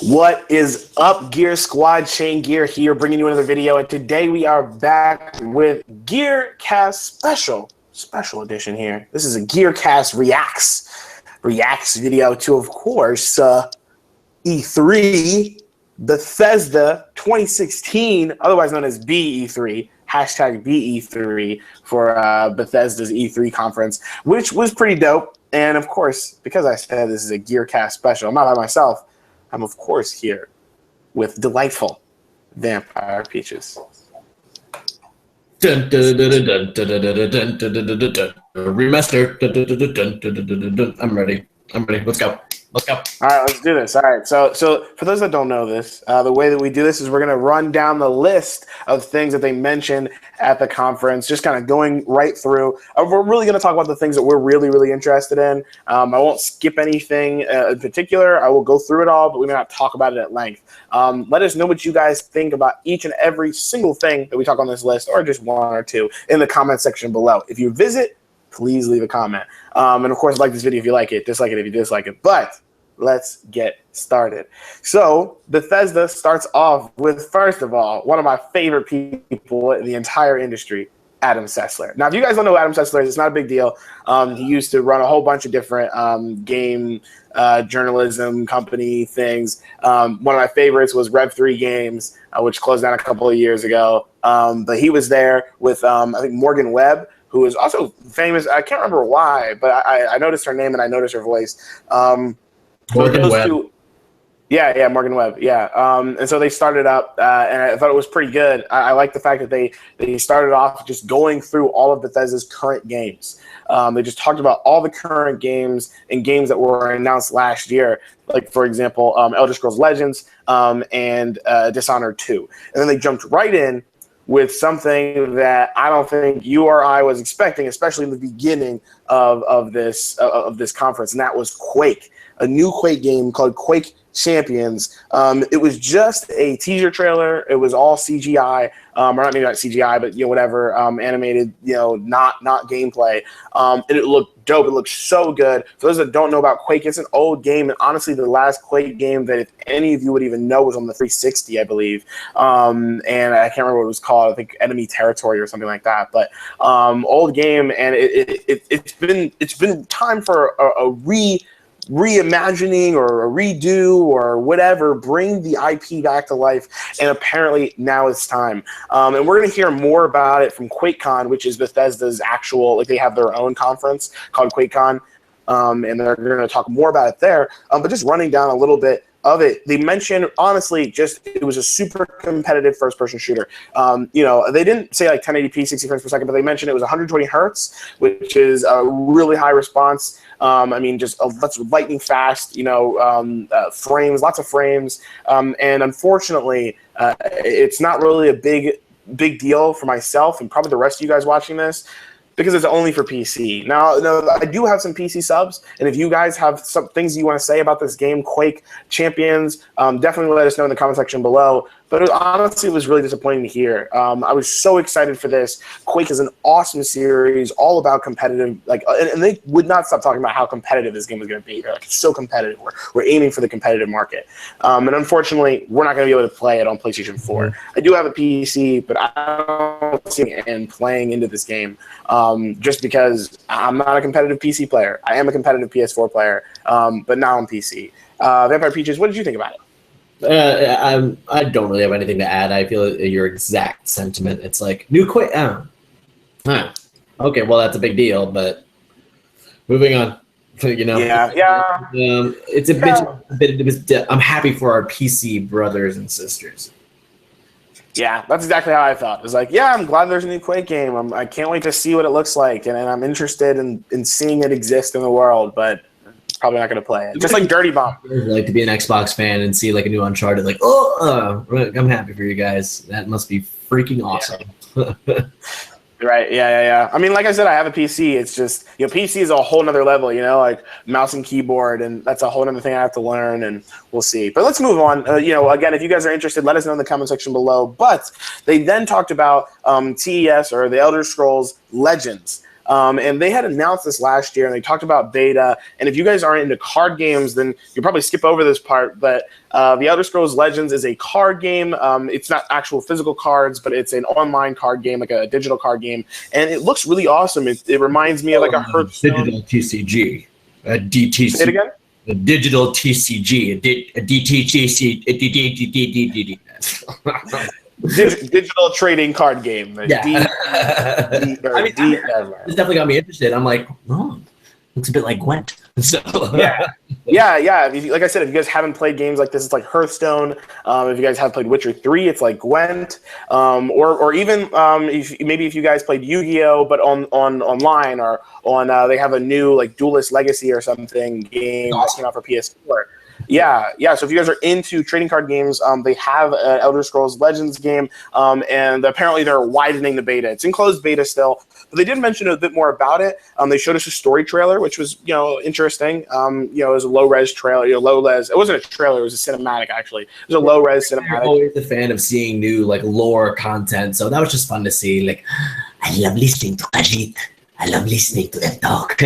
What is up, Gear Squad? Shane Gear here, bringing you another video, and today we are back with GearCast special edition here. This is a GearCast reacts video to, of course, E3, Bethesda 2016, otherwise known as BE3, hashtag BE3 for Bethesda's E3 conference, which was pretty dope. And of course, because I said this is a GearCast special, I'm not by myself. I'm, of course, here with delightful Vampire Peaches. Remaster. I'm ready. Let's go. All right, let's do this. All right, so for those that don't know this, the way that we do this is we're going to run down the list of things that they mentioned at the conference, just kind of going right through. We're really going to talk about the things that we're really interested in. I won't skip anything in particular. I will go through it all, but we may not talk about it at length. Let us know what you guys think about each and every single thing that we talk on this list, or just one or two, in the comment section below. If you visit, please leave a comment. And of course, like this video if you like it, dislike it if you dislike it. But let's get started. So Bethesda starts off with, first of all, one of my favorite people in the entire industry, Adam Sessler. Now, if you guys don't know who Adam Sessler is, it's not a big deal. He used to run a whole bunch of different game journalism company things. One of my favorites was Rev3 Games, which closed down a couple of years ago. But he was there with, I think, Morgan Webb, who is also famous. I can't remember why, but I noticed her name and I noticed her voice. Morgan Webb. Yeah, Morgan Webb. Yeah. And so they started up, and I thought it was pretty good. I like the fact that they started off just going through all of Bethesda's current games. They just talked about all the current games and games that were announced last year, like, for example, Elder Scrolls Legends and Dishonored 2. And then they jumped right in with something that I don't think you or I was expecting, especially in the beginning of this conference, and that was Quake, a new Quake game called Quake Champions. It was just a teaser trailer. It was all CGI, or maybe not CGI, but whatever, animated, not gameplay. And it looked dope. It looked so good. For those that don't know about Quake, it's an old game, and honestly, the last Quake game that if any of you would even know was on the 360, I believe. And I can't remember what it was called. I think Enemy Territory or something like that. But old game, and it's been time for a reimagining or a redo or whatever, bring the IP back to life, and apparently now it's time. And we're going to hear more about it from QuakeCon, which is Bethesda's actual, like, they have their own conference called QuakeCon, and they're going to talk more about it there. But just running down a little bit of it, they mentioned, honestly, just it was a super competitive first-person shooter. They didn't say like 1080p, 60 frames per second, but they mentioned it was 120 hertz, which is a really high response. I mean, just that's lightning fast, frames, lots of frames. And unfortunately, it's not really a big deal for myself and probably the rest of you guys watching this, because it's only for PC. Now, I do have some PC subs, and if you guys have some things you want to say about this game, Quake Champions, definitely let us know in the comment section below. But honestly, it was really disappointing to hear. I was so excited for this. Quake is an awesome series, all about competitive, and they would not stop talking about how competitive this game was going to be. They're like, it's so competitive. We're aiming for the competitive market. And unfortunately, we're not going to be able to play it on PlayStation 4. I do have a PC, but I don't see it playing into this game, just because I'm not a competitive PC player. I am a competitive PS4 player, but now on PC. Vampire Peaches, what did you think about it? I don't really have anything to add. I feel your exact sentiment. It's like new Quake. Okay, well, that's a big deal, but moving on. Yeah. It's a bit. I'm happy for our PC brothers and sisters. Yeah, that's exactly how I felt. It was like, yeah, I'm glad there's a new Quake game. I can't wait to see what it looks like, and I'm interested in seeing it exist in the world, but probably not going to play it. Just like Dirty Bomb. Like to be an Xbox fan and see like a new Uncharted, like, I'm happy for you guys. That must be freaking awesome. Yeah. Right. Yeah. I mean, like I said, I have a PC. It's just, PC is a whole nother level, like mouse and keyboard, and that's a whole other thing I have to learn, and we'll see. But let's move on. Again, if you guys are interested, let us know in the comment section below. But they then talked about TES, or the Elder Scrolls Legends. And they had announced this last year, and they talked about beta. And if you guys aren't into card games, then you'll probably skip over this part. But The Elder Scrolls Legends is a card game. It's not actual physical cards, but it's an online card game, like a digital card game. And it looks really awesome. It reminds me of like a Hearthstone. Digital TCG. A DTC. Say it again? A digital TCG. A DTCG. Digital trading card game. Yeah. It's definitely got me interested. I'm like, oh, looks a bit like Gwent. So yeah. Like I said, if you guys haven't played games like this, it's like Hearthstone. If you guys have played Witcher 3, it's like Gwent. Or even if you guys played Yu-Gi-Oh, but online or on they have a new like Duelist Legacy or something game that came out for PS4. Yeah. So if you guys are into trading card games, they have an Elder Scrolls Legends game, and apparently they're widening the beta. It's in closed beta still, but they did mention a bit more about it. They showed us a story trailer, which was interesting. It was a low res trailer. Low res. It wasn't a trailer. It was a cinematic actually. It was a low res cinematic. I'm always a fan of seeing new like lore content, so that was just fun to see. Like, I love listening to Ajit. I love listening to them talk.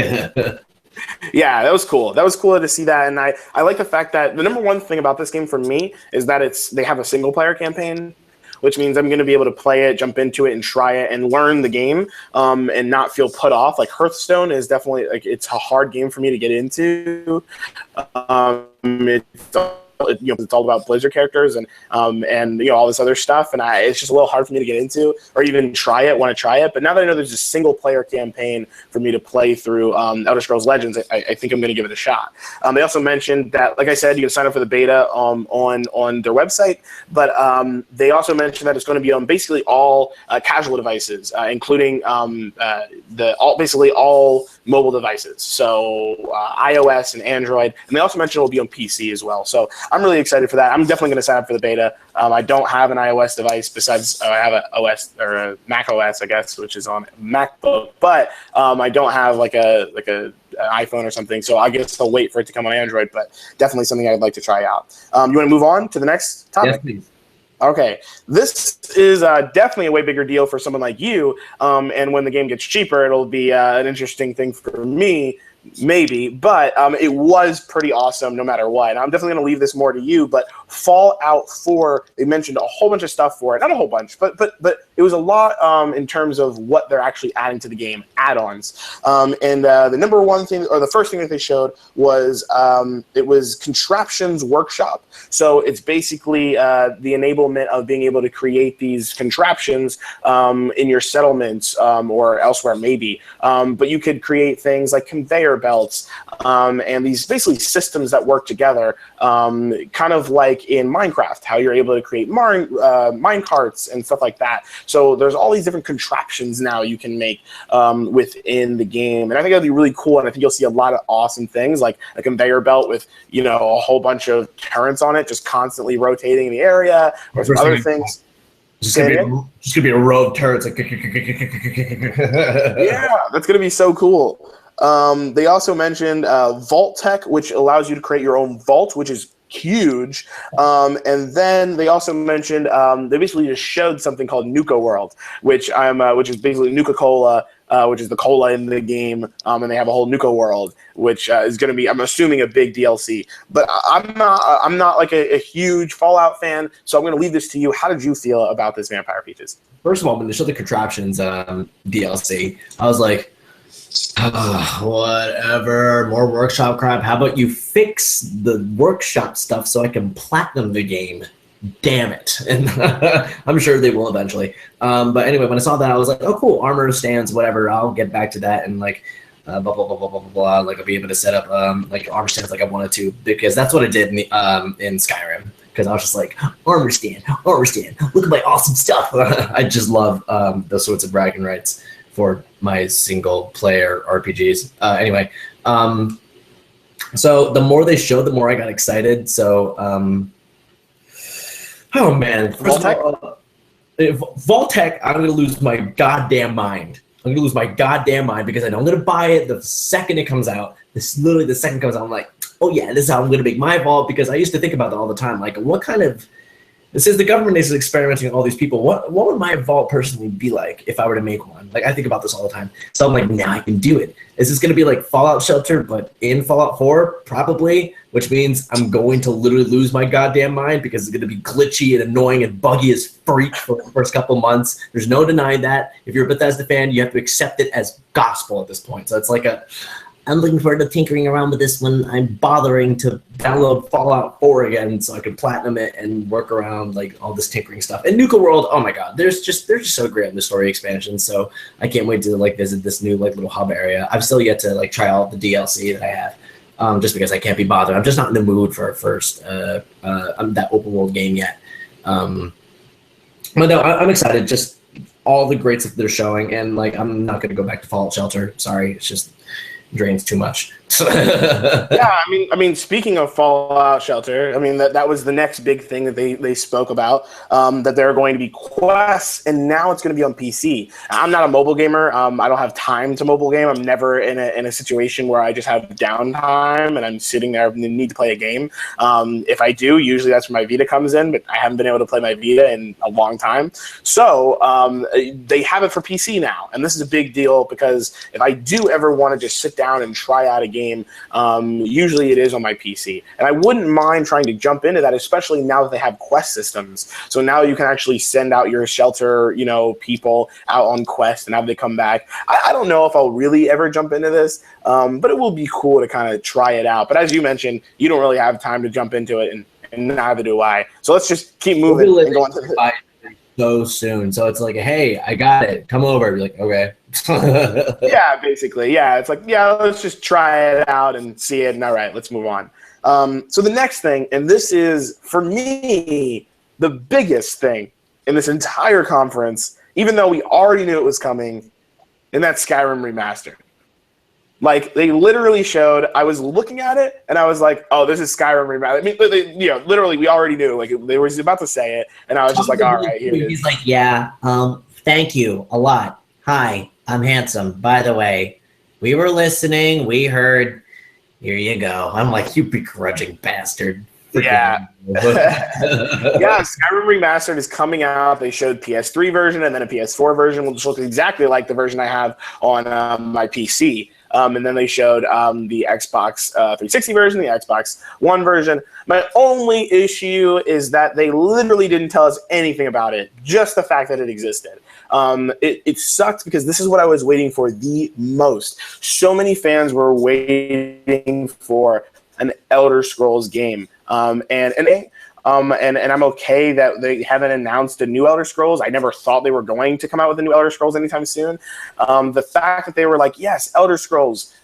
Yeah, that was cool. That was cool to see that, and I like the fact that the number one thing about this game for me is that they have a single player campaign, which means I'm going to be able to play it, jump into it, and try it, and learn the game, and not feel put off. Like Hearthstone is definitely it's a hard game for me to get into. It's all about Blizzard characters and all this other stuff, and it's just a little hard for me to get into or even want to try it. But now that I know there's a single player campaign for me to play through Elder Scrolls Legends, I think I'm going to give it a shot. They also mentioned that, like I said, you can sign up for the beta on their website, but they also mentioned that it's going to be on basically all casual devices, including basically all mobile devices, so iOS and Android, and they also mentioned it will be on PC as well. So I'm really excited for that. I'm definitely going to sign up for the beta. I don't have an iOS device besides I have an OS or a Mac OS, I guess, which is on MacBook, but I don't have like an iPhone or something. So I guess I'll wait for it to come on Android, but definitely something I'd like to try out. You want to move on to the next topic? Yes, please. Okay, this is definitely a way bigger deal for someone like you, and when the game gets cheaper, it'll be an interesting thing for me, maybe, but it was pretty awesome no matter what. And I'm definitely going to leave this more to you, but Fallout 4, they mentioned a whole bunch of stuff for it. Not a whole bunch, but it was a lot in terms of what they're actually adding to the game, add-ons. And the number one thing, or the first thing that they showed was it was Contraptions Workshop. So it's basically the enablement of being able to create these contraptions in your settlements or elsewhere maybe. But you could create things like conveyor belts and these basically systems that work together, kind of like in Minecraft, how you're able to create mine carts and stuff like that. So there's all these different contraptions now you can make within the game, and I think that'll be really cool. And I think you'll see a lot of awesome things, like a conveyor belt with a whole bunch of turrets on it, just constantly rotating in the area, or some other things. Just gonna be a row of turrets. Like yeah, that's gonna be so cool. They also mentioned Vault Tech, which allows you to create your own vault, which is huge. And then they also mentioned they basically just showed something called Nuka World, which is basically Nuka-Cola, which is the cola in the game, and they have a whole Nuka World, which is going to be, I'm assuming, a big DLC. But I'm not like a huge Fallout fan, so I'm going to leave this to you. How did you feel about this Vampire Peaches? First of all, when they showed the Contraptions DLC, I was like, whatever, more workshop crap. How about you fix the workshop stuff so I can platinum the game? Damn it. And I'm sure they will eventually. But anyway, when I saw that, I was like, oh, cool, armor stands, whatever. I'll get back to that and like blah, blah, blah, blah, blah, blah. Like I'll be able to set up like armor stands like I wanted to, because that's what I did in Skyrim. Because I was just like, armor stand, look at my awesome stuff. I just love those sorts of bragging rights for my single player RPGs. Anyway, so the more they showed, the more I got excited. So, oh man, Vault-Tec, I'm gonna lose my goddamn mind. I'm gonna lose my goddamn mind because I know I'm gonna buy it the second it comes out. This literally the second it comes out, I'm like, oh yeah, this is how I'm gonna make my vault, because I used to think about that all the time. Like, what kind of It says the government is experimenting on all these people. What would my vault personally be like if I were to make one? Like, I think about this all the time. So I'm like, now I can do it. Is this going to be like Fallout Shelter, but in Fallout 4? Probably, which means I'm going to literally lose my goddamn mind because it's going to be glitchy and annoying and buggy as freak for the first couple months. There's no denying that. If you're a Bethesda fan, you have to accept it as gospel at this point. So it's like I'm looking forward to tinkering around with this one. I'm bothering to download Fallout 4 again so I can platinum it and work around like all this tinkering stuff. And Nuka World, oh my god, they're just so great in the story expansion. So I can't wait to like visit this new like little hub area. I've still yet to like try out the DLC that I have, just because I can't be bothered. I'm just not in the mood for that open world game yet. But no, I'm excited. Just all the greats that they're showing, and like I'm not going to go back to Fallout Shelter. Sorry, it's just drains too much. Yeah, I mean, speaking of Fallout Shelter, I mean that was the next big thing that they spoke about, that there are going to be quests, and now it's going to be on PC. I'm not a mobile gamer. I don't have time to mobile game. I'm never in a situation where I just have downtime and I'm sitting there and need to play a game. If I do, usually that's where my Vita comes in, but I haven't been able to play my Vita in a long time. So they have it for PC now, and this is a big deal because if I do ever want to just sit down and try out a game, usually it is on my PC, and I wouldn't mind trying to jump into that, especially now that they have quest systems. So now you can actually send out your shelter, people out on quest and have they come back. I don't know if I'll really ever jump into this, but it will be cool to kind of try it out. But as you mentioned, you don't really have time to jump into it, and neither do I. So let's just keep moving and go on to the so soon. So it's like, hey, I got it. Come over. You're like, okay. Yeah, basically. Yeah, it's like, yeah, let's just try it out and see it. And all right, let's move on. So the next thing, and this is, for me, the biggest thing in this entire conference, even though we already knew it was coming, and that's Skyrim Remastered. Like, they literally showed, I was looking at it, and I was like, oh, this is Skyrim Remastered. I mean, literally, we already knew. Like, they were about to say it, and I was just like, all right, here it is. He's like, yeah, thank you a lot. Hi, I'm handsome. By the way, we were listening. We heard. Here you go. I'm like, you begrudging bastard. Yeah. Yeah, Skyrim Remastered is coming out. They showed PS3 version and then a PS4 version, which looks exactly like the version I have on my PC. And then they showed the Xbox 360 version, the Xbox One version. My only issue is that they literally didn't tell us anything about it, just the fact that it existed. It sucked because this is what I was waiting for the most. So many fans were waiting for an Elder Scrolls game. And I'm okay that they haven't announced a new Elder Scrolls. I never thought they were going to come out with a new Elder Scrolls anytime soon. The fact that they were like, yes, Elder Scrolls,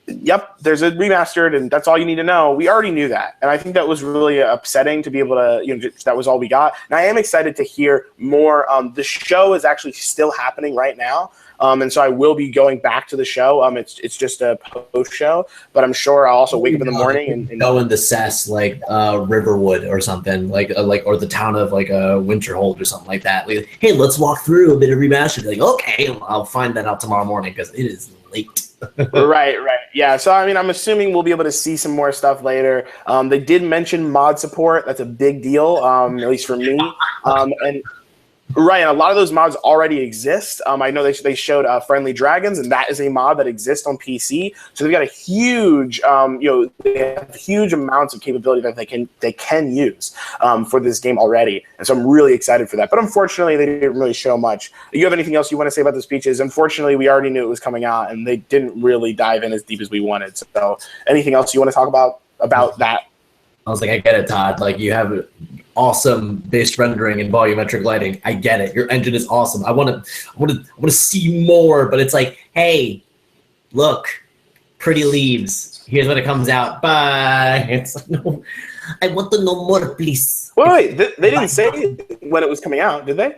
yep, there's a remastered, and that's all you need to know. We already knew that, and I think that was really upsetting to be able to, that was all we got. And I am excited to hear more. The show is actually still happening right now. And so I will be going back to the show. It's just a post show, but I'm sure I'll also wake up in the morning and go in the cess like Riverwood or something like or the town of like Winterhold or something like that. Like, hey, let's walk through a bit of remastered. Like, okay, I'll find that out tomorrow morning because it is late. Right. Yeah. So I mean, I'm assuming we'll be able to see some more stuff later. They did mention mod support. That's a big deal, at least for me. And right, and a lot of those mods already exist. I know they showed Friendly Dragons, and that is a mod that exists on PC. So they've got a huge, they have huge amounts of capability that they can use for this game already. And so I'm really excited for that. But unfortunately, they didn't really show much. You have anything else you want to say about the speeches? Unfortunately, we already knew it was coming out, and they didn't really dive in as deep as we wanted. So anything else you want to talk about that? I was like, I get it, Todd. Like, you have awesome base rendering and volumetric lighting. I get it. Your engine is awesome. I want to see more, but it's like, hey, look, pretty leaves. Here's when it comes out. Bye. It's like, no, I want to know more, please. Wait. They didn't say when it was coming out, did they?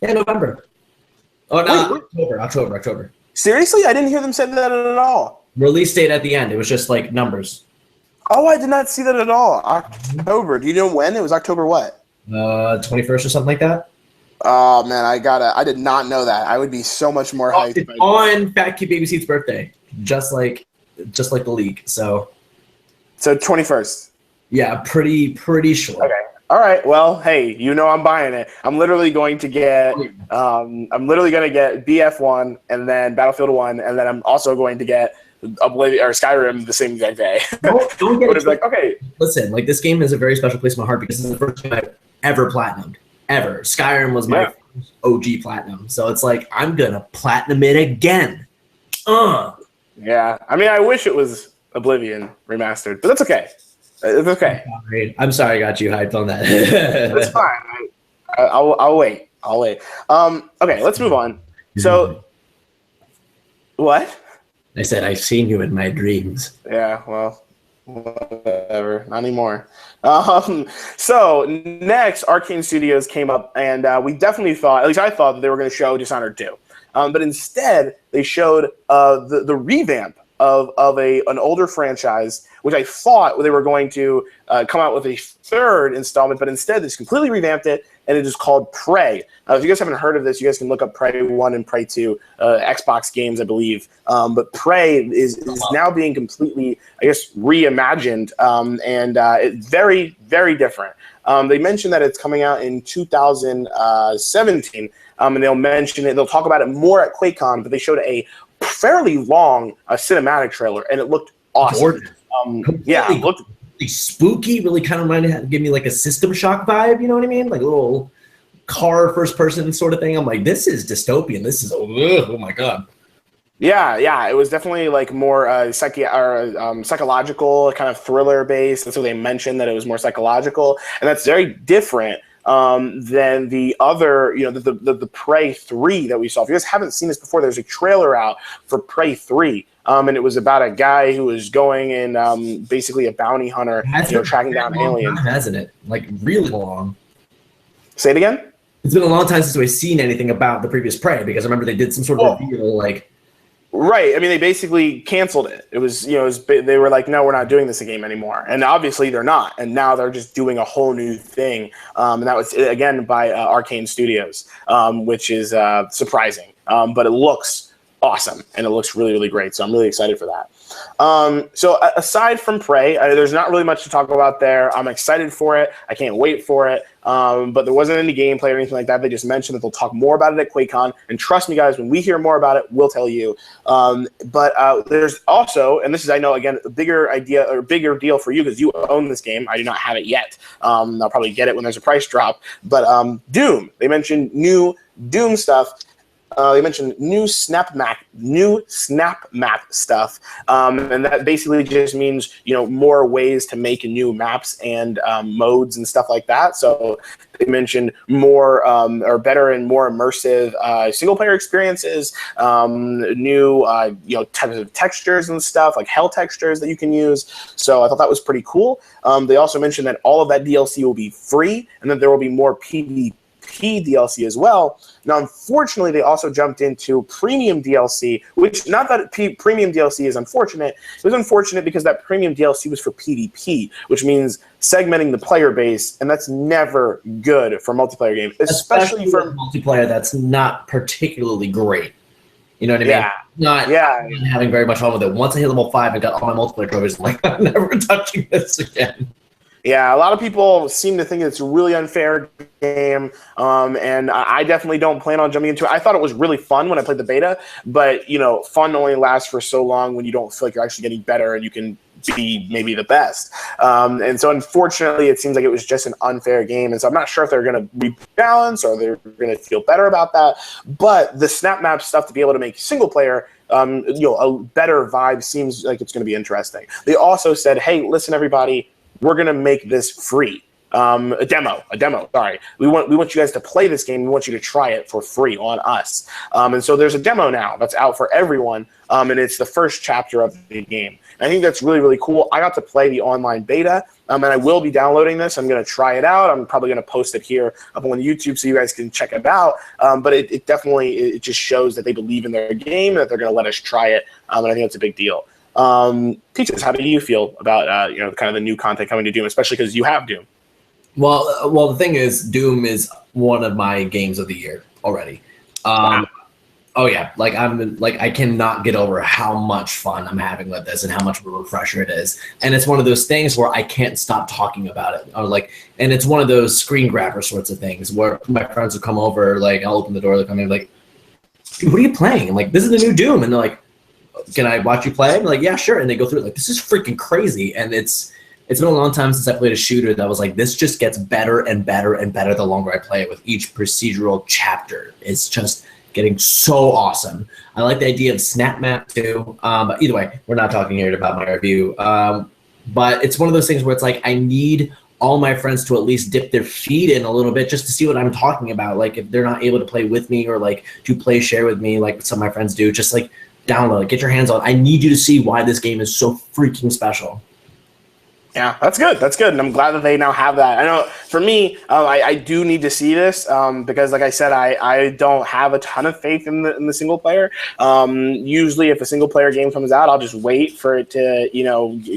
Yeah, November. Oh, no, October. Seriously? I didn't hear them say that at all. Release date at the end. It was just like numbers. Oh, I did not see that at all. October. Do you know when? It was October what? 21st or something like that. Oh man, I did not know that. I would be so much more hyped. It's on Fat Kid Baby Seat's birthday, just like the league. So 21st. Yeah, pretty sure. Okay. All right. Well, hey, I'm buying it. I'm literally going to get BF1 and then Battlefield 1, and then I'm also going to get Oblivion or Skyrim the same exact day. Don't get it. Like, okay. Listen, like, this game is a very special place in my heart because it's the first game I've ever platinumed. Ever. Skyrim was my first OG platinum. So it's like, I'm going to platinum it again. Yeah. I mean, I wish it was Oblivion remastered, but that's okay. It's okay. I'm sorry I got you hyped on that. That's fine. I'll wait. Okay, let's move on. So, what? I said, I've seen you in my dreams. Yeah, well, whatever. Not anymore. So, next, Arcane Studios came up, and we definitely thought, at least I thought, that they were going to show Dishonored 2. But instead, they showed the revamp of an older franchise, which I thought they were going to come out with a third installment, but instead they just completely revamped it, and it is called Prey. If you guys haven't heard of this, you guys can look up Prey 1 and Prey 2, Xbox games, I believe. But Prey is now being completely, I guess, reimagined, and it's very, very different. They mentioned that it's coming out in 2017, and they'll mention it. They'll talk about it more at QuakeCon, but they showed a fairly long cinematic trailer, and it looked awesome. Yeah, it looked really spooky. Really kind of give me like a System Shock vibe. You know what I mean? Like a little car first person sort of thing. I'm like, this is dystopian. This is oh my god. Yeah, it was definitely like more psychological, kind of thriller based. That's what they mentioned, that it was more psychological, and that's very different than the other, the Prey 3 that we saw. If you guys haven't seen this before, there's a trailer out for Prey 3, and it was about a guy who was going and basically a bounty hunter, tracking down aliens. Time, hasn't it? Like really long. Say it again? It's been a long time since we've seen anything about the previous Prey, because I remember they did some sort of reveal, like. Right. I mean, they basically canceled it. It was, they were like, no, we're not doing this game anymore. And obviously they're not. And now they're just doing a whole new thing. And that was, again, by Arcane Studios, which is surprising. But it looks awesome, and it looks really, really great. So I'm really excited for that. So aside from Prey, there's not really much to talk about there. I'm excited for it. I can't wait for it. But there wasn't any gameplay or anything like that. They just mentioned that they'll talk more about it at QuakeCon. And trust me, guys, when we hear more about it, we'll tell you. But there's also, and this is, I know, again, a bigger idea or bigger deal for you because you own this game. I do not have it yet. I'll probably get it when there's a price drop. But Doom, they mentioned new Doom stuff. They mentioned new snap map stuff, and that basically just means more ways to make new maps and modes and stuff like that. So they mentioned more or better and more immersive single player experiences, new types of textures and stuff like hell textures that you can use. So I thought that was pretty cool. They also mentioned that all of that DLC will be free, and that there will be more PvP DLC as well. Now, unfortunately, they also jumped into premium DLC, which, not that premium DLC is unfortunate. It was unfortunate because that premium DLC was for PvP, which means segmenting the player base, and that's never good for multiplayer games, especially for multiplayer that's not particularly great. You know what I mean? Not having very much fun with it. Once I hit level 5 and got all my multiplayer trophies, I'm like, I'm never touching this again. Yeah, a lot of people seem to think it's a really unfair game, and I definitely don't plan on jumping into it. I thought it was really fun when I played the beta, but, fun only lasts for so long when you don't feel like you're actually getting better and you can be maybe the best. And so, unfortunately, it seems like it was just an unfair game, and so I'm not sure if they're going to rebalance or they're going to feel better about that, but the snap map stuff to be able to make single player a better vibe seems like it's going to be interesting. They also said, hey, listen, everybody, we're going to make this free. A demo, sorry. We want you guys to play this game. We want you to try it for free on us. And so there's a demo now that's out for everyone, and it's the first chapter of the game. And I think that's really, really cool. I got to play the online beta, and I will be downloading this. I'm going to try it out. I'm probably going to post it here up on YouTube so you guys can check it out. But it definitely just shows that they believe in their game and that they're going to let us try it, and I think that's a big deal. Peaches, how do you feel about kind of the new content coming to Doom, especially because you have Doom? Well, the thing is, Doom is one of my games of the year already. Wow. Oh yeah, like I cannot get over how much fun I'm having with this and how much of a refresher it is. And it's one of those things where I can't stop talking about it. Or like, and it's one of those screen grabber sorts of things where my friends will come over, like I'll open the door, they'll come in, like, what are you playing? I'm like, this is the new Doom, and they're like, can I watch you play? I'm like, yeah, sure. And they go through it, like, this is freaking crazy. And it's been a long time since I played a shooter that was like, this just gets better and better and better the longer I play it with each procedural chapter. It's just getting so awesome. I like the idea of snap map too. But either way, we're not talking here about my review. But it's one of those things where it's like, I need all my friends to at least dip their feet in a little bit just to see what I'm talking about. Like if they're not able to play with me or like to play share with me, like some of my friends do, just like download it, get your hands on it. I need you to see why this game is so freaking special. Yeah, that's good. That's good. And I'm glad that they now have that. I know for me, I do need to see this because, like I said, I don't have a ton of faith in the single player. Usually, if a single player game comes out, I'll just wait for it to,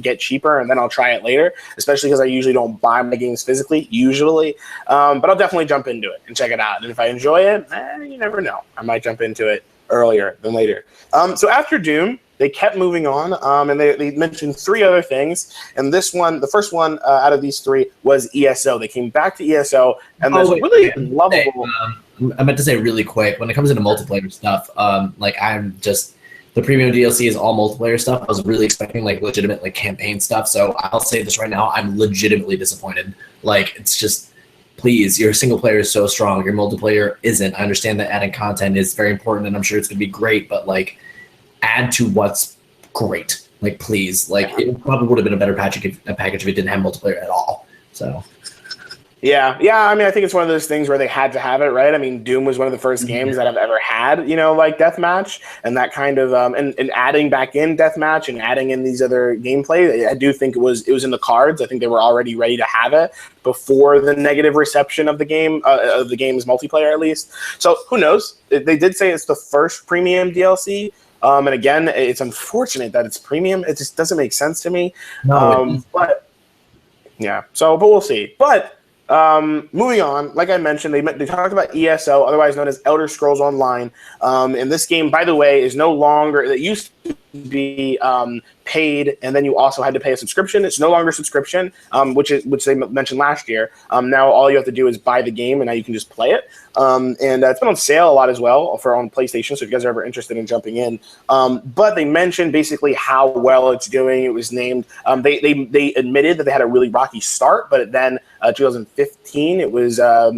get cheaper, and then I'll try it later, especially because I usually don't buy my games physically, usually. But I'll definitely jump into it and check it out. And if I enjoy it, you never know. I might jump into it earlier than later. So after Doom, they kept moving on, and they mentioned 3 other things. And this one, the first one out of these 3 was ESO. They came back to ESO, and this really lovable. I meant to say really quick, when it comes into multiplayer stuff, like I'm just, the premium DLC is all multiplayer stuff. I was really expecting like legitimate like campaign stuff. So I'll say this right now, I'm legitimately disappointed. Like it's just, please, your single player is so strong. Your multiplayer isn't. I understand that adding content is very important, and I'm sure it's going to be great, but like, add to what's great. Like, please. Like, it probably would have been a better package if it didn't have multiplayer at all. So. Yeah. I mean, I think it's one of those things where they had to have it, right? I mean, Doom was one of the first games that I've ever had, like deathmatch and that kind of, and adding back in deathmatch and adding in these other gameplay. I do think it was in the cards. I think they were already ready to have it before the negative reception of the game, of the game's multiplayer at least. So who knows? They did say it's the first premium DLC. And again, it's unfortunate that it's premium. It just doesn't make sense to me. No, but yeah, but we'll see. But moving on, like I mentioned, they talked about ESO, otherwise known as Elder Scrolls Online. And this game, by the way, is no longer, it used to be paid, and then you also had to pay a subscription. It's no longer subscription, which they mentioned last year. Now all you have to do is buy the game, and now you can just play it. And it's been on sale a lot as well on PlayStation, so if you guys are ever interested in jumping in. But they mentioned basically how well it's doing. It was named, they admitted that they had a really rocky start, but then 2015, it was, I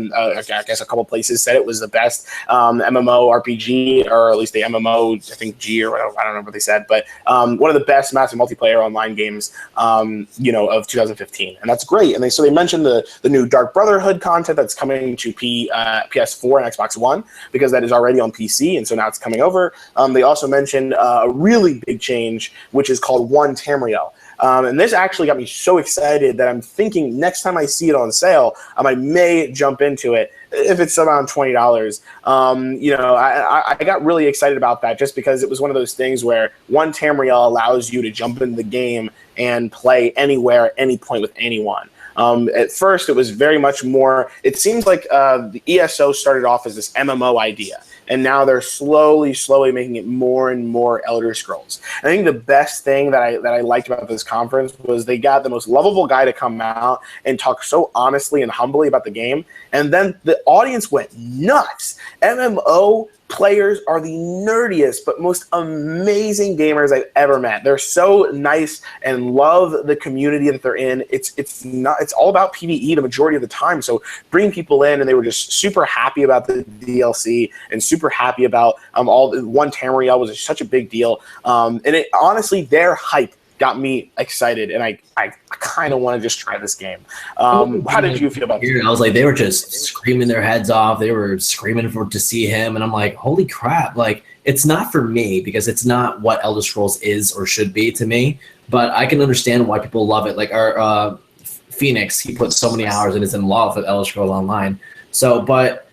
guess a couple places said it was the best MMO RPG, or at least the MMO, I think G, or I don't know what they said, but one of the best massive multiplayer online games, of 2015, and that's great. And they mentioned the new Dark Brotherhood content that's coming to PS4 and Xbox One, because that is already on PC, and so now it's coming over. They also mentioned a really big change, which is called One Tamriel. And this actually got me so excited that I'm thinking next time I see it on sale, I may jump into it if it's around $20. I got really excited about that just because it was one of those things where One Tamriel allows you to jump into the game and play anywhere, at any point with anyone. At first, it was very much more, it seems like the ESO started off as this MMO idea, and now they're slowly making it more and more Elder Scrolls. I think the best thing that I liked about this conference was they got the most lovable guy to come out and talk so honestly and humbly about the game, and then the audience went nuts. MMO players are the nerdiest but most amazing gamers I've ever met. They're so nice and love the community that they're in. It's all about PvE the majority of the time. So bring people in, and they were just super happy about the DLC and super happy about One Tamriel was such a big deal. And it honestly, their hype got me excited, and I kind of want to just try this game. How did you feel about it? I was like, they were just screaming their heads off. They were screaming to see him, and I'm like, holy crap! Like, it's not for me because it's not what Elder Scrolls is or should be to me. But I can understand why people love it. Like our Phoenix, he put so many hours and is in love with Elder Scrolls Online. So, but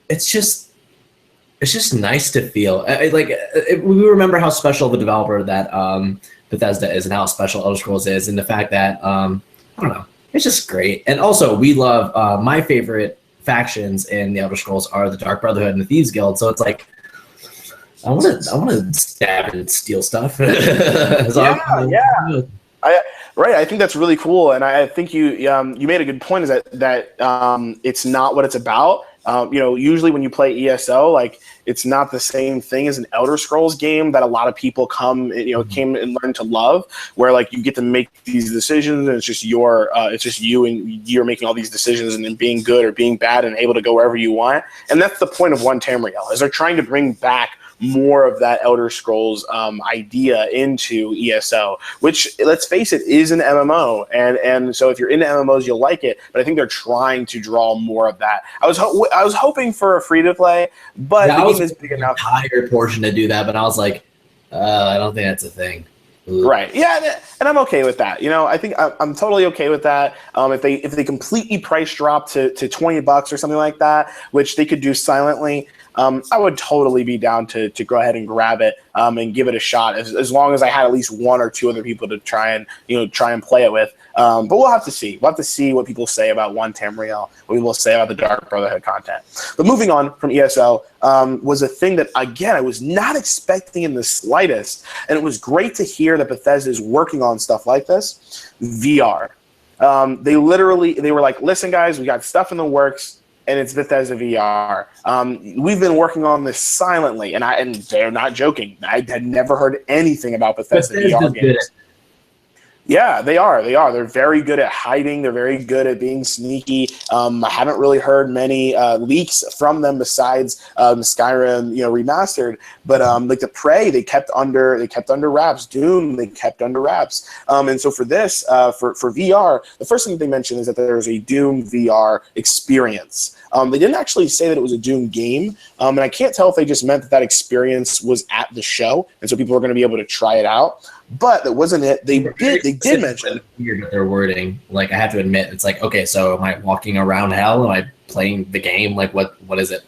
it's just nice to feel we remember how special of a developer that Bethesda is and how special Elder Scrolls is, and the fact that I don't know, it's just great. And also, we love my favorite factions in the Elder Scrolls are the Dark Brotherhood and the Thieves Guild. So it's like I want to stab and steal stuff. Yeah. I think that's really cool, and I think you made a good point. Is that it's not what it's about. Usually when you play ESO, like it's not the same thing as an Elder Scrolls game that a lot of people came and learned to love. Where like you get to make these decisions, and it's just you, and you're making all these decisions, and then being good or being bad, and able to go wherever you want. And that's the point of One Tamriel, is they're trying to bring back more of that Elder Scrolls idea into ESO, which, let's face it, is an MMO, and so if you're into MMOs, you'll like it. But I think they're trying to draw more of that. I was hoping for a free to play, but the game is big enough. Higher portion to do that, but I was like, I don't think that's a thing. Ooh. Right? Yeah, and I'm okay with that. I think I'm totally okay with that. If they completely price drop to $20 or something like that, which they could do silently. I would totally be down to go ahead and grab it and give it a shot, as long as I had at least one or two other people to try and play it with. But we'll have to see. We'll have to see what people say about One Tamriel, what people say about the Dark Brotherhood content. But moving on from ESO was a thing that, again, I was not expecting in the slightest, and it was great to hear that Bethesda is working on stuff like this. VR. They were like, listen, guys, we got stuff in the works. And it's Bethesda VR. We've been working on this silently, and they're not joking. I had never heard anything about Bethesda VR games. Yeah, they are. They're very good at hiding. They're very good at being sneaky. I haven't really heard many leaks from them besides Skyrim, remastered. But like the Prey, they kept under wraps. Doom, they kept under wraps. And so for this, for VR, the first thing they mentioned is that there's a Doom VR experience. They didn't actually say that it was a Doom game, and I can't tell if they just meant that experience was at the show, and so people were going to be able to try it out. But that wasn't it. They did mention weird with their wording. Like, I have to admit, it's like, okay, so am I walking around hell? Am I playing the game? Like, what is it?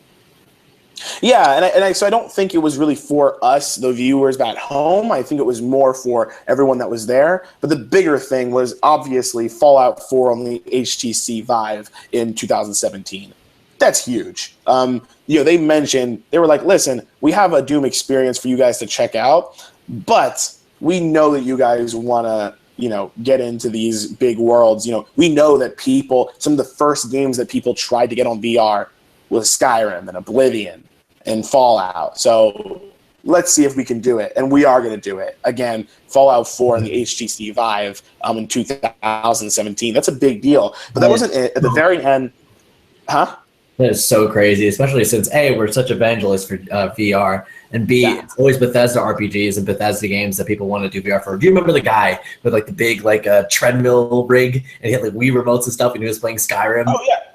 Yeah, so I don't think it was really for us, the viewers back home. I think it was more for everyone that was there. But the bigger thing was obviously Fallout 4 on the HTC Vive in 2017. That's huge. They mentioned, they were like, listen, we have a Doom experience for you guys to check out, but we know that you guys want to, get into these big worlds. We know that some of the first games that people tried to get on VR was Skyrim and Oblivion and Fallout. So let's see if we can do it. And we are going to do it. Again, Fallout 4 and the HTC Vive in 2017. That's a big deal. But that wasn't it. At the very end, huh? That is so crazy, especially since A, we're such evangelists for VR, and B, It's always Bethesda RPGs and Bethesda games that people want to do VR for. Do you remember the guy with like the big treadmill rig, and he had like Wii remotes and stuff, and he was playing Skyrim?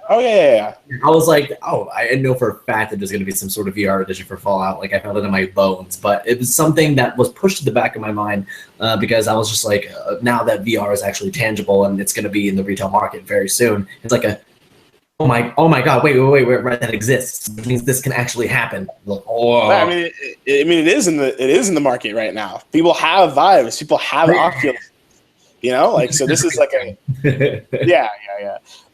Oh yeah. I was like, I know for a fact that there's going to be some sort of VR edition for Fallout. Like, I felt it in my bones, but it was something that was pushed to the back of my mind because I was just like, now that VR is actually tangible and it's going to be in the retail market very soon, it's like oh my God! Wait! That exists. It means this can actually happen. Like, I mean, it is in the market right now. People have Vives. People have Oculus. So this is like a yeah.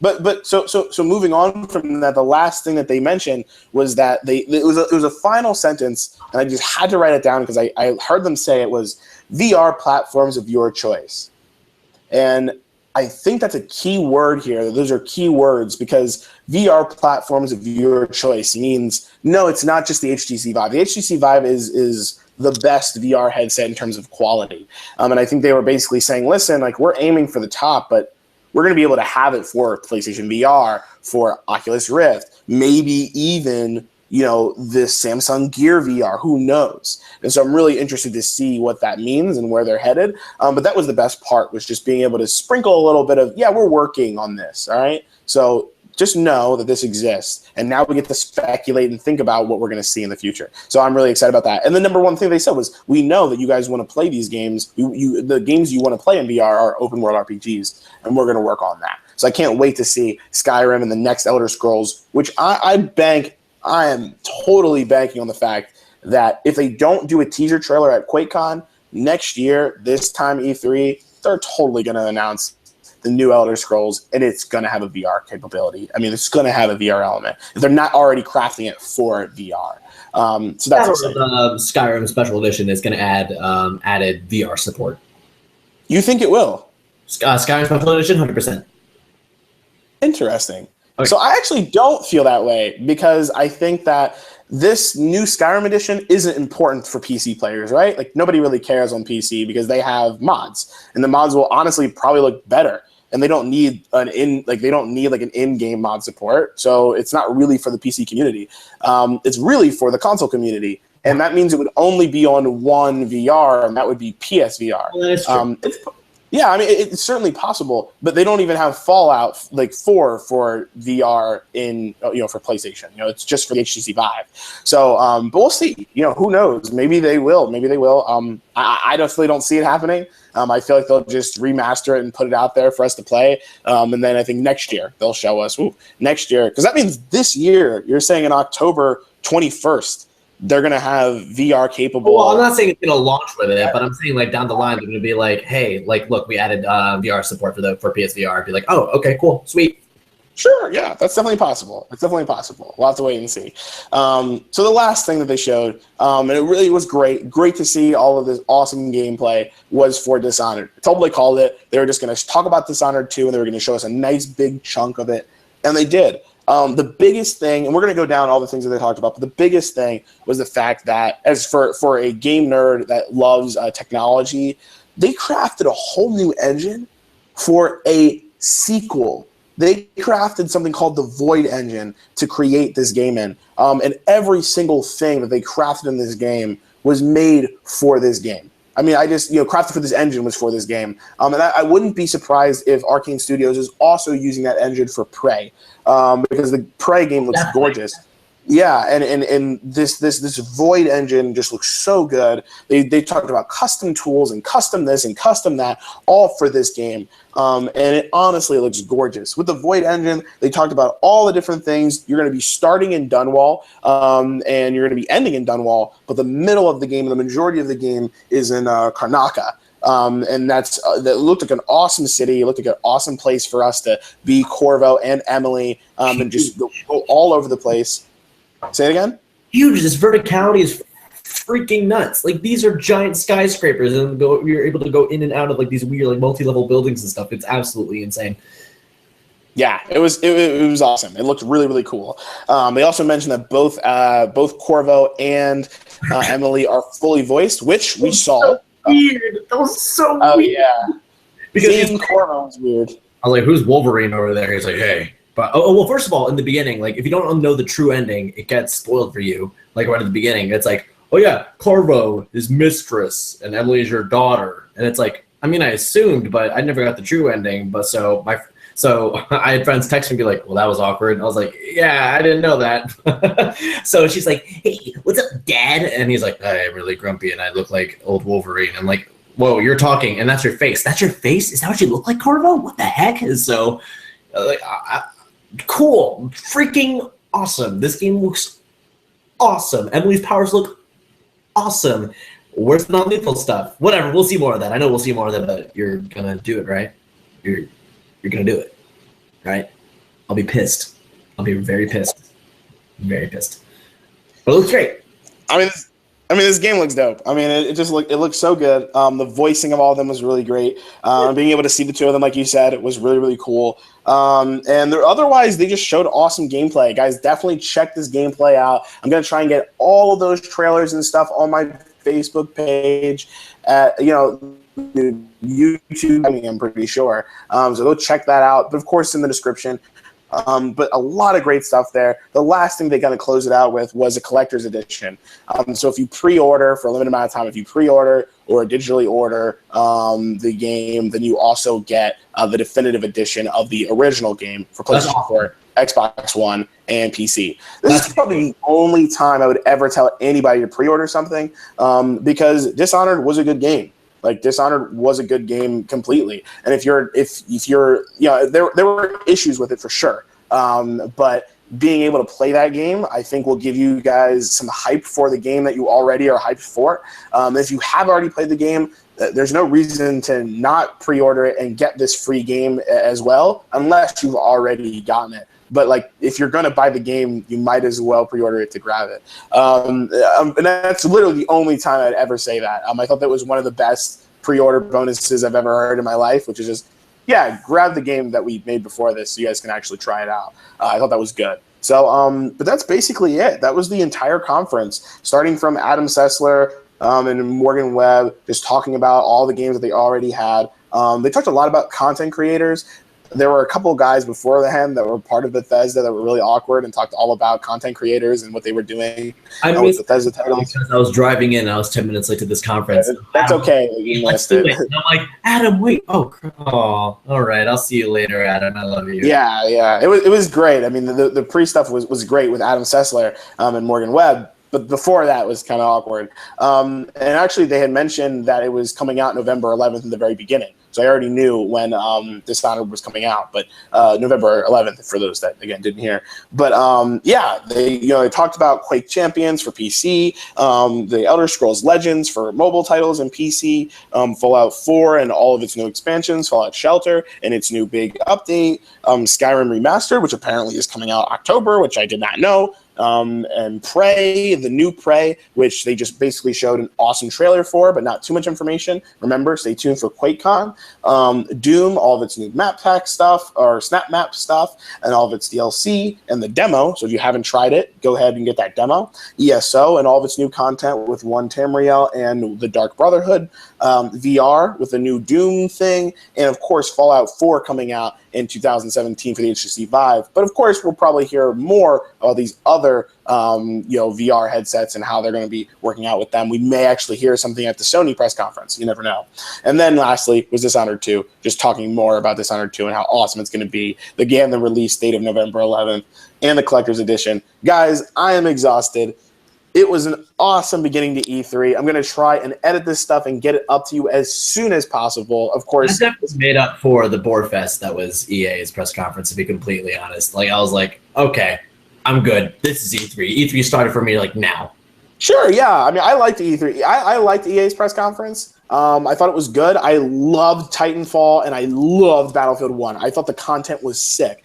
But so moving on from that, the last thing that they mentioned was that it was a final sentence, and I just had to write it down because I heard them say it was VR platforms of your choice, and I think that's a key word here. Those are key words because VR platforms of your choice means, no, it's not just the HTC Vive. The HTC Vive is the best VR headset in terms of quality. And I think they were basically saying, listen, like, we're aiming for the top, but we're going to be able to have it for PlayStation VR, for Oculus Rift, maybe even this Samsung Gear VR, who knows? And so I'm really interested to see what that means and where they're headed. But that was the best part, was just being able to sprinkle a little bit of, we're working on this, all right? So just know that this exists. And now we get to speculate and think about what we're going to see in the future. So I'm really excited about that. And the number one thing they said was, we know that you guys want to play these games. The games you want to play in VR are open world RPGs, and we're going to work on that. So I can't wait to see Skyrim and the next Elder Scrolls, which I am totally banking on the fact that if they don't do a teaser trailer at QuakeCon next year, this time E3, they're totally going to announce the new Elder Scrolls, and it's going to have a VR capability. I mean, it's going to have a VR element if they're not already crafting it for VR. So that's exciting. The Skyrim Special Edition is going to add added VR support. You think it will? Skyrim Special Edition, 100%. Interesting. Okay. So I actually don't feel that way because I think that this new Skyrim edition isn't important for PC players, right? Like nobody really cares on PC because they have mods, and the mods will honestly probably look better, and they don't need an in-game mod support. So it's not really for the PC community. It's really for the console community, and that means it would only be on one VR, and that would be PSVR. Well, that is true. Yeah, I mean, it's certainly possible, but they don't even have Fallout like 4 for VR in, for PlayStation. It's just for the HTC Vive. So, but we'll see. Who knows? Maybe they will. I definitely don't see it happening. I feel like they'll just remaster it and put it out there for us to play. And then I think next year they'll show us. Next year, because that means this year. You're saying in October 21st. They're going to have VR capable. Well, I'm not saying it's going to launch with it, but I'm saying like down the line, they're going to be like, hey, like, look, we added VR support for PSVR. Be like, oh, okay, cool, sweet. Sure, yeah, that's definitely possible. We'll have to wait and see. So the last thing that they showed, and it really was great to see all of this awesome gameplay, was for Dishonored. I totally called it. They were just going to talk about Dishonored 2, and they were going to show us a nice big chunk of it, and they did. The biggest thing, and we're going to go down all the things that they talked about, but the biggest thing was the fact that, as for a game nerd that loves technology, they crafted a whole new engine for a sequel. They crafted something called the Void engine to create this game in, and every single thing that they crafted in this game was made for this game. I mean, I just, crafted for this engine was for this game. And I wouldn't be surprised if Arcane Studios is also using that engine for Prey, because the Prey game looks gorgeous. Yeah, and this Void engine just looks so good. They talked about custom tools and custom this and custom that, all for this game. And it honestly looks gorgeous. With the Void engine, they talked about all the different things. You're going to be starting in Dunwall, and you're going to be ending in Dunwall, but the middle of the game, the majority of the game, is in Karnaca. And that looked like an awesome city. It looked like an awesome place for us to be, Corvo and Emily, and just go all over the place. Say it again? Huge. This verticality is freaking nuts. Like, these are giant skyscrapers, and you're able to go in and out of like these weird like multi-level buildings and stuff. It's absolutely insane. Yeah, it was awesome. It looked really, really cool. They also mentioned that both Corvo and Emily are fully voiced, which we saw. So weird. That was so weird. Yeah. Because Corvo was weird. I was like, who's Wolverine over there? He's like, hey. But well, first of all, in the beginning, like, if you don't know the true ending, it gets spoiled for you. Like, right at the beginning, it's like, oh yeah, Corvo is mistress and Emily is your daughter, and it's like, I mean, I assumed, but I never got the true ending. But so I had friends text me and be like, well, that was awkward. And I was like, yeah, I didn't know that. So she's like, hey, what's up, Dad? And he's like, I'm really grumpy and I look like old Wolverine. I'm like, whoa, you're talking and that's your face. That's your face? Is that what you look like, Corvo? What the heck? And so, like, cool, freaking awesome. This game looks awesome. Emily's powers look awesome. Where's the non-lethal stuff? Whatever, we'll see more of that. I know we'll see more of that, but you're gonna do it, right? You're gonna do it, right? I'll be pissed. I'll be very pissed. Very pissed. But it looks great. I mean, this game looks dope. I mean, it looks so good. The voicing of all of them was really great. Being able to see the two of them, like you said, it was really, really cool. And otherwise, they just showed awesome gameplay. Guys, definitely check this gameplay out. I'm going to try and get all of those trailers and stuff on my Facebook page at, YouTube, I mean, I'm pretty sure. So go check that out. But, of course, in the description. But a lot of great stuff there. The last thing they got to close it out with was a collector's edition. So if you pre-order for a limited amount of time, if you pre-order or digitally order the game, then you also get the definitive edition of the original game for PlayStation 4, Xbox One, and PC. This is probably the only time I would ever tell anybody to pre-order something, because Dishonored was a good game. Like, Dishonored was a good game completely, and if you're, there were issues with it for sure, but being able to play that game, I think, will give you guys some hype for the game that you already are hyped for. If you have already played the game, there's no reason to not pre-order it and get this free game as well, unless you've already gotten it. But like, if you're gonna buy the game, you might as well pre-order it to grab it. And that's literally the only time I'd ever say that. I thought that was one of the best pre-order bonuses I've ever heard in my life, which is just, yeah, grab the game that we made before this so you guys can actually try it out. I thought that was good. So, but that's basically it. That was the entire conference, starting from Adam Sessler and Morgan Webb, just talking about all the games that they already had. They talked a lot about content creators. There were a couple of guys beforehand that were part of Bethesda that were really awkward and talked all about content creators and what they were doing with Bethesda titles. Because I was driving in, I was 10 minutes late to this conference. Yeah, that's okay. You missed it. And I'm like, Adam, wait. Oh, all right. I'll see you later, Adam. I love you. Yeah. It was great. I mean, the pre-stuff was great with Adam Sessler and Morgan Webb. But before that was kind of awkward. And actually, they had mentioned that it was coming out November 11th in the very beginning. So I already knew when Dishonored was coming out, but November 11th for those that again didn't hear. But yeah, they talked about Quake Champions for PC, the Elder Scrolls Legends for mobile titles and PC, Fallout 4 and all of its new expansions, Fallout Shelter and its new big update, Skyrim Remastered, which apparently is coming out October, which I did not know. And Prey, the new Prey, which they just basically showed an awesome trailer for, but not too much information. Remember, stay tuned for QuakeCon. Doom, all of its new map pack stuff, or snap map stuff, and all of its DLC, and the demo. So if you haven't tried it, go ahead and get that demo. ESO, and all of its new content with One Tamriel and the Dark Brotherhood. VR with the new Doom thing, and of course Fallout 4 coming out in 2017 for the HTC Vive. But of course, we'll probably hear more about these other VR headsets and how they're going to be working out with them. We may actually hear something at the Sony press conference. You never know. And then lastly was Dishonored 2, just talking more about Dishonored 2 and how awesome it's going to be. Again, the release date of November 11th and the collector's edition. Guys, I am exhausted. It was an awesome beginning to E3. I'm going to try and edit this stuff and get it up to you as soon as possible. Of course, that was made up for the Board Fest that was EA's press conference, to be completely honest. Like, I was like, okay, I'm good. This is E3. E3 started for me like now. Sure, yeah. I mean, I liked E3. I liked EA's press conference. I thought it was good. I loved Titanfall and I loved Battlefield 1. I thought the content was sick.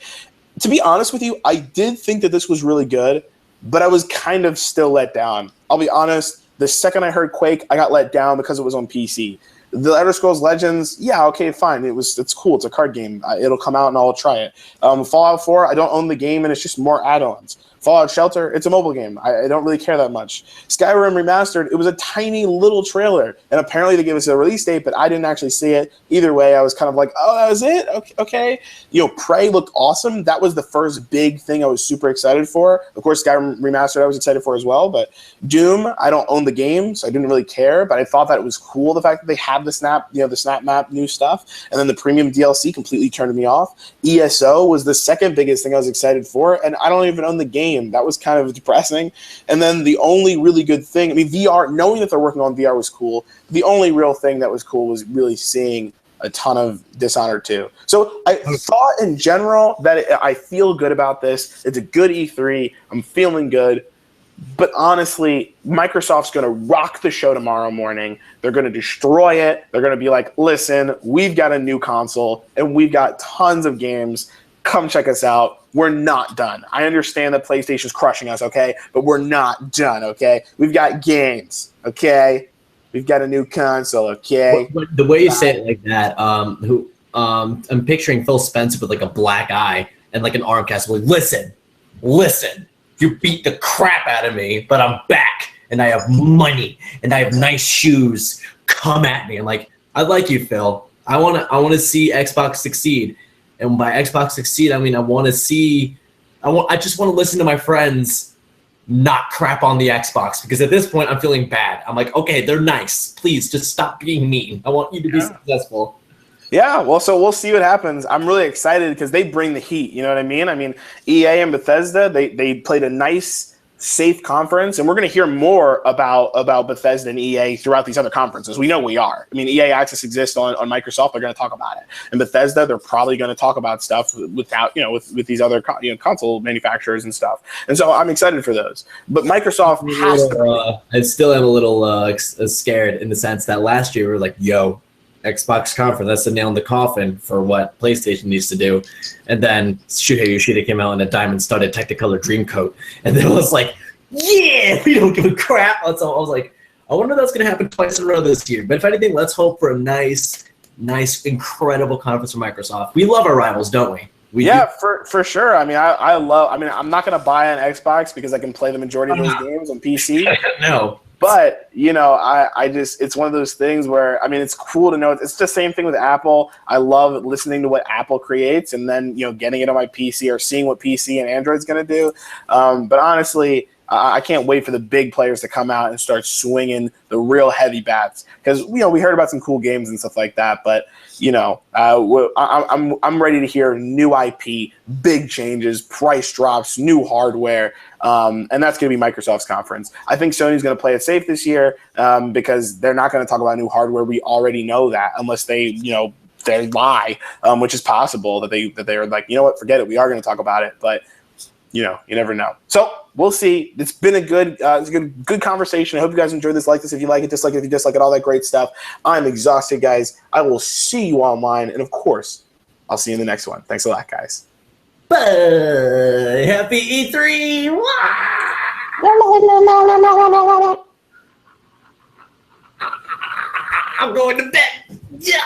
To be honest with you, I did think that this was really good, but I was kind of still let down. I'll be honest, the second I heard Quake, I got let down because it was on PC. The Elder Scrolls Legends, yeah, okay, fine. It's cool. It's a card game. It'll come out and I'll try it. Fallout 4, I don't own the game and it's just more add-ons. Fallout Shelter, it's a mobile game. I don't really care that much. Skyrim Remastered, it was a tiny little trailer. And apparently they gave us a release date, but I didn't actually see it. Either way, I was kind of like, oh, that was it? Okay. Prey looked awesome. That was the first big thing I was super excited for. Of course, Skyrim Remastered I was excited for as well. But Doom, I don't own the game, so I didn't really care. But I thought that it was cool, the fact that they had the snap map new stuff. And then the premium DLC completely turned me off. ESO was the second biggest thing I was excited for. And I don't even own the game. That was kind of depressing. And then the only really good thing, I mean, VR, knowing that they're working on VR was cool. The only real thing that was cool was really seeing a ton of Dishonored 2. So I thought in general that I feel good about this. It's a good E3. I'm feeling good. But honestly, Microsoft's going to rock the show tomorrow morning. They're going to destroy it. They're going to be like, listen, we've got a new console and we've got tons of games. Come check us out. We're not done. I understand that PlayStation's crushing us, okay? But we're not done, okay? We've got games, okay? We've got a new console, okay? The way you say it like that, I'm picturing Phil Spencer with like a black eye and like an arm cast. Like, listen, you beat the crap out of me, but I'm back and I have money and I have nice shoes. Come at me. And like, I like you, Phil. I want to see Xbox succeed. And by Xbox succeed, I mean I just want to listen to my friends not crap on the Xbox, because at this point I'm feeling bad. I'm like, okay, they're nice. Please just stop being mean. I want you to be successful. Yeah, well, so we'll see what happens. I'm really excited because they bring the heat. You know what I mean? I mean, EA and Bethesda, they played a nice safe conference, and we're going to hear more about Bethesda and EA throughout these other conferences. We know we are. I mean, EA Access exists on Microsoft. They're going to talk about it, and Bethesda, they're probably going to talk about stuff without with these other console manufacturers and stuff. And so I'm excited for those. But Microsoft has to. I still am a little scared in the sense that last year we were like, "Yo, Xbox conference, that's the nail in the coffin for what PlayStation needs to do." And then Shuhei Yoshida came out in a diamond-studded Technicolor Dreamcoat, and then it was like, yeah, we don't give a crap. So I was like, I wonder if that's going to happen twice in a row this year. But if anything, let's hope for a nice, incredible conference from Microsoft. We love our rivals, don't we? For sure. I mean, I'm not going to buy an Xbox because I can play the majority of those games on PC. No. But, I just, it's one of those things where, I mean, it's cool to know. It's the same thing with Apple. I love listening to what Apple creates and then, getting it on my PC or seeing what PC and Android's going to do. But honestly, I can't wait for the big players to come out and start swinging the real heavy bats. Because, we heard about some cool games and stuff like that. But, I'm ready to hear new IP, big changes, price drops, new hardware. And that's going to be Microsoft's conference. I think Sony's going to play it safe this year because they're not going to talk about new hardware. We already know that unless they, they lie, which is possible that they're like, you know what, forget it. We are going to talk about it. But, you never know. So we'll see. It's been a good conversation. I hope you guys enjoyed this. Like this if you like it, dislike it if you dislike it, all that great stuff. I'm exhausted, guys. I will see you online. And, of course, I'll see you in the next one. Thanks a lot, guys. Bye. Happy E3. I'm going to bed. Yeah.